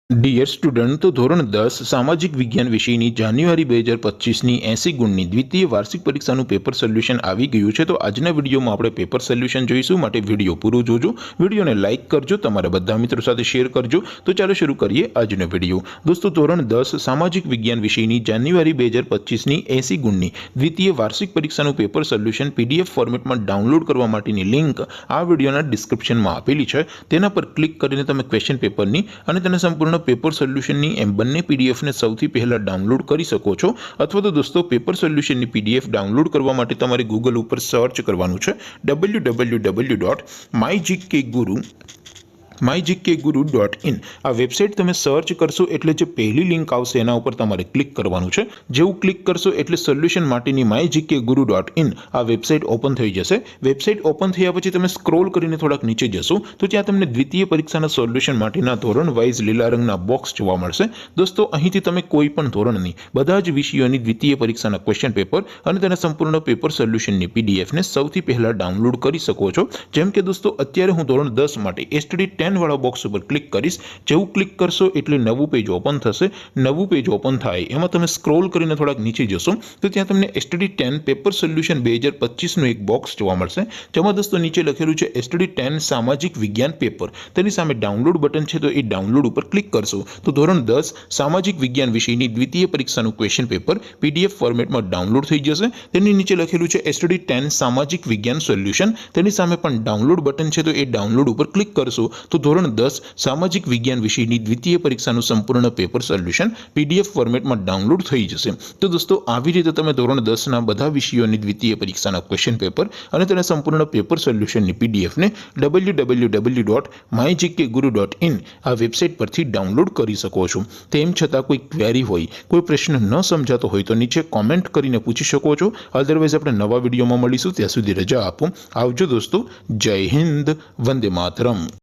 Dear student, તો ધોરણ 10 સામાજિક વિજ્ઞાન વિષયની જાન્યુઆરી 2025ની 80 ગુણની દ્વિતીય વાર્ષિક પરીક્ષાનું પેપર સોલ્યુશન આવી ગયું છે। તો આજના વિડીયોમાં આપણે પેપર સોલ્યુશન જોઈશું, માટે વિડીયો પૂરો જોજો, વિડીયોને લાઇક કરજો, તમારા બધા મિત્રો સાથે શેર કરજો। તો ચાલો શરૂ કરીએ આજનો વિડીયો। દોસ્તો, ધોરણ 10 સામાજિક વિજ્ઞાન વિષયની જાન્યુઆરી 2025ની 80 ગુણની દ્વિતીય વાર્ષિક પરીક્ષાનું પેપર સોલ્યુશન પીડીએફ ફોર્મેટમાં ડાઉનલોડ કરવા માટેની લિંક આ વિડીયોના ડિસ્ક્રિપ્શનમાં આપેલી છે। તેના પર ક્લિક કરીને તમે ક્વેશ્ચન પેપરની અને તેને સંપૂર્ણ પેપર સોલ્યુશનની એમ બંને પીડીએફને સૌથી પહેલા ડાઉનલોડ કરી શકો છો। અથવા તો દોસ્તો, પેપર સોલ્યુશનની પીડીએફ ડાઉનલોડ કરવા માટે તમારે ગૂગલ ઉપર સર્ચ કરવાનું છે www.mygkguru.in। આ વેબસાઇટ તમે સર્ચ કરશો એટલે જે પહેલી લિંક આવશે એના ઉપર તમારે ક્લિક કરવાનું છે। જેવું ક્લિક કરશો એટલે સોલ્યુશન માટેની mygkguru.in આ વેબસાઇટ ઓપન થઈ જશે। વેબસાઇટ ઓપન થયા પછી તમે સ્ક્રોલ કરીને થોડાક નીચે જશો તો ત્યાં તમને દ્વિતીય પરીક્ષાના સોલ્યુશન માટેના ધોરણ વાઇઝ લીલા રંગના બોક્સ જોવા મળશે। દોસ્તો, અહીંથી તમે કોઈ પણ ધોરણની બધા જ વિષયોની દ્વિતીય પરીક્ષાના ક્વેશ્ચન પેપર અને તેના સંપૂર્ણ પેપર સોલ્યુશનની પીડીએફને સૌથી પહેલા ડાઉનલોડ કરી શકો છો। જેમ કે દોસ્તો, અત્યારે હું ધોરણ 10 માટે એસટીડી 10 વાળા બોક્સ ઉપર ક્લિક કરીશ। જેવું ક્લિક કરશો એટલે નવું પેજ ઓપન થશે। નવું પેજ ઓપન થાય એમાં તમે સ્ક્રોલ કરીને થોડાક નીચે જશો તો ત્યાં તમને એસટીડી 10 પેપર સોલ્યુશન 2025નું એક બોક્સ જોવા મળશે, જેમાં દોસ્તો નીચે લખેલું છે એસટીડી 10 સામાજિક વિજ્ઞાન પેપર। તેની સામે ડાઉનલોડ બટન છે, તો એ ડાઉનલોડ ઉપર ક્લિક કરશો તો ધોરણ 10 સામાજિક વિજ્ઞાન વિષયની દ્વિતીય પરીક્ષાનું ક્વેશ્ચન પેપર પીડીએફ ફોર્મેટમાં ડાઉનલોડ થઈ જશે। તેની નીચે લખેલું છે એસટીડી 10 સામાજિક વિજ્ઞાન સોલ્યુશન। તેની સામે પણ ડાઉનલોડ બટન છે, તો એ ડાઉનલોડ ઉપર ક્લિક કરશો તો ધોરણ 10 સામાજિક વિજ્ઞાન વિષયની દ્વિતીય પરીક્ષાનું સંપૂર્ણ પેપર સોલ્યુશન પીડીએફ ફોર્મેટમાં ડાઉનલોડ થઈ જશે। તો દોસ્તો, આવી રીતે તમે ધોરણ 10ના બધા વિષયોની દ્વિતીય પરીક્ષાના ક્વેશ્ચન પેપર અને તેના સંપૂર્ણ પેપર સોલ્યુશનની પીડીએફને www.mygkguru.in આ વેબસાઇટ પરથી ડાઉનલોડ કરી શકો છો। તેમ છતાં કોઈ ક્વેરી હોય, કોઈ પ્રશ્ન ન સમજાતો હોય તો નીચે કોમેન્ટ કરીને પૂછી શકો છો। અધરવાઇઝ આપણે નવા વિડીયોમાં મળીશું, ત્યાં સુધી રજા આપો। આવજો દોસ્તો, જય હિન્દ, વંદે માતરમ।